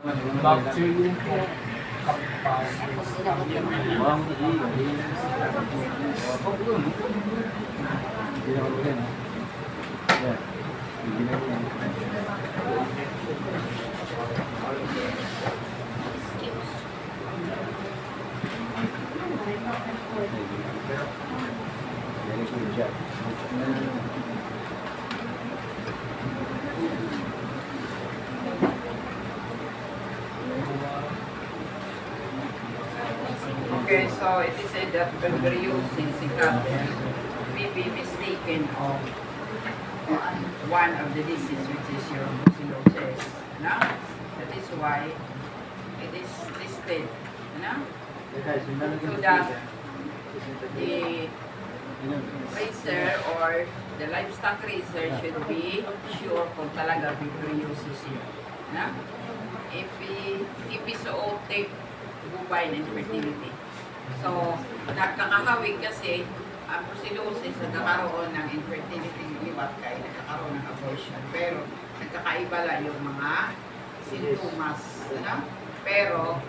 Bacterium po. Okay, so it is said that tuberculosis may be mistaken of one of the diseases, which is your brucellosis. No? That is why it is listed. No? So that the raiser or the livestock raiser should be sure kung talaga tuberculosis yun. No? Epizootic bovine infertility. So, nagkakahawig kasi ang brucellosis nagkakaroon ng infertility ng libat kaya nagkakaroon ng abortion. Pero, nagkakaiba lang yung mga sintomas. Ano? Pero,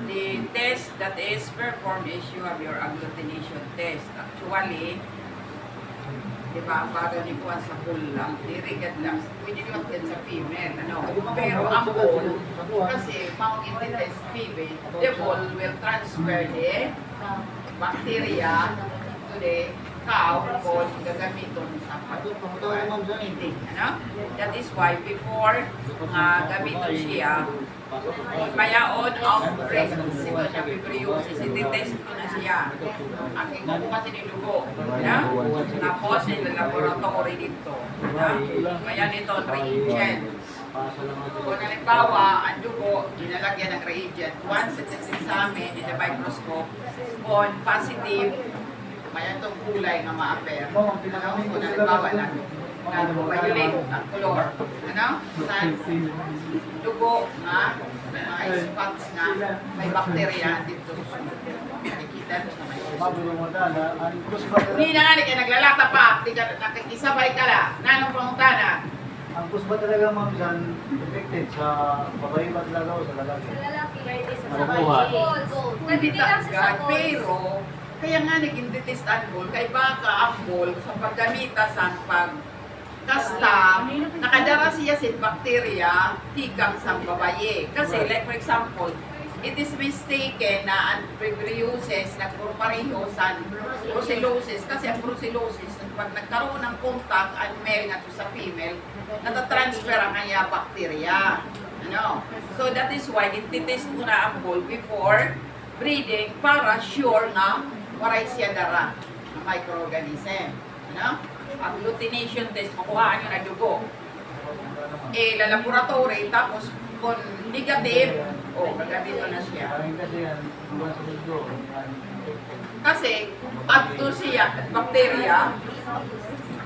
the test that is performed is you have your agglutination test. Actually, di ba, bago ni Juan sa bull lang, dirigad lang, pwede naman din sa female, ano? Pero ang bull, kasi mount in the test female, the bull will transfer the bacteria to the cow kung gagamiton sa pag-eating, ano? That is why before gamiton siya, mayaon ang pregnancy ko siya tuberculosis, iti-test ko na siya. Ang iko ko kasi nilugo. Tapos yung laboratory dito. Kaya nito ang reagent. Kung halimbawa, ang dugo, dinalagyan ng reagent. Once it is examined in the microscope, kung positive, maya itong kulay nga ma-appear. Kung halimbawa lang, violet ang color. Ano? Sa dugo nga, mga spots nga, may bacteria dito. Nakikita ito sa may hindi na nga, di ka naglalata pa, di ka nakikisabay ka na. Nanong pangutana? Ang kusba talaga ma'am dyan, affected sa babae ba talaga o sa lalaki? Sa lalaki, pwede sa Makukuha. sabay. Pwede din lang sa Agad, sabay. pero kaya nga naging detest ang ball, kay baka ang ball sa paggamita sa pagkasta, nakadara siya sa bacteria, hikang sa babaye. Kasi like for example, it is mistaken na ang tuberculosis nagpapareho sa brucellosis kasi ang brucellosis pag nagkaroon ng contact ang male nga sa female, natatransfer ang kanya bacteria. Ano? So that is why ititest ko na ang ball before breeding para sure na waray siya dara ng microorganism. Ano? Ang agglutination test, makuhaan nyo na dugo. Lalaboratory, tapos kung negative, magandito na siya. Kasi, ato siya, bacteria,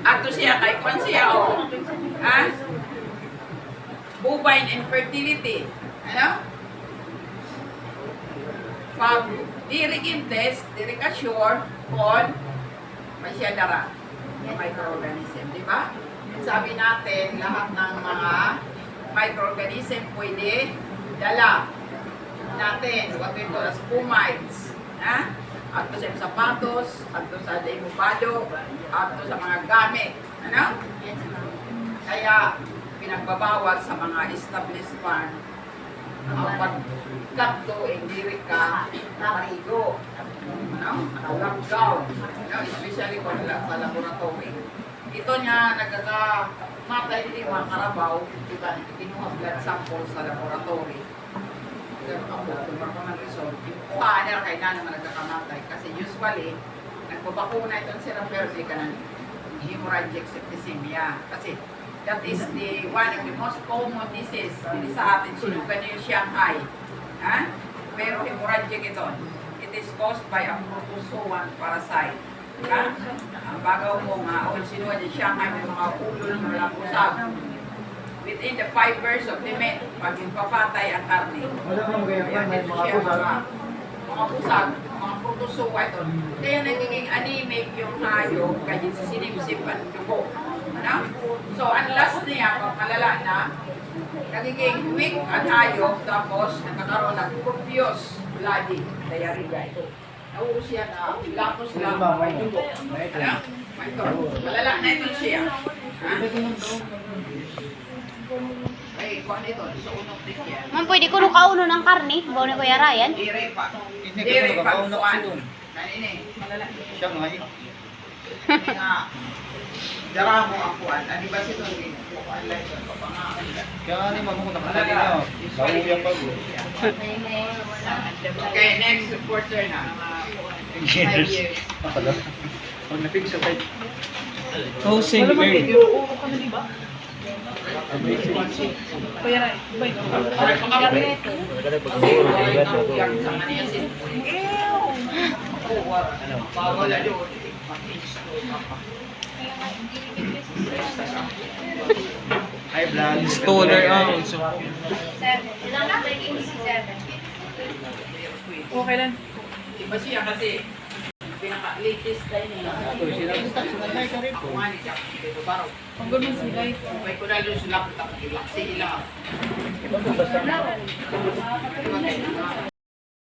ato siya, kay kwan siya, bovine infertility. Ano? Pag dirigin test, diri ka sure kung may siya dara ng microorganism, di ba? Sabi natin, lahat ng mga microorganism pwede dala natin what we call as fomites. Ato sa sapatos, ato sa demubado, ato sa mga gamit. Ano? Kaya pinagbabawal sa mga established farm ang pagkakto hindi ka marigo. Ano? Lockdown. Ano? Especially kung sa laboratory. Ito niya nagkakamatay din mga karabaw, diba? Kinuha blood sample sa laboratory. Pero ako, kung ng result, kuhaan na kay na naman nagkakamatay. Kasi usually, nagbabakuna itong seropersi ka ng hemorrhagic septicemia. Kasi that is the one of the most common disease. Hindi sa atin, sinugan niyo yung Shanghai. Pero hemorrhagic ito. It is caused by a protozoan parasite. Ang bagaw mo nga, o sinuha niya Shanghai, may mga ulo ng mga pusag. Within the fibers of the meat, pag ipapatay ang karne. Mga pusag, mga protozoa ito. Kaya nagiging anemic yung hayop, kaya sinipsip ang dugo. Ano? So, ang last niya, pag malala na, nagiging weak ang hayop, tapos nagkakaroon ng copious bloody diarrhea ito. Nauus siya na lapos lang, may dugo. Ano? May ito. Malala na ito siya. Ha? Ay, kung ano ito, sa unong din yan. Man, pwede ko nung kauno ng karne. Bawa ni Kuya Ryan. Dire pa. Hindi ko Dire pa. nakakauna kasi doon. Kanini, malala. Siya nga eh. Nga, dara mo ang kuwan. Ano ba sito? Kuwan lang ito. Papangakan lang. Kaya nga ni mama ko nakatali na. Lauya pa ko. Okay, next supporter na. 5 years. Akala. Pag napig sa kahit. Housing Bird. High blood. Installer ang. So, 7. Ilang na? 7. okay lang. Iba siya kasi pinaka-latest tayo nila. Ito, sinabi sa nanay ka rin po. Ako nga ni Jack. Dito baro. Ang gano'n sila. May kunalo sila. Tapos ilaksi nila.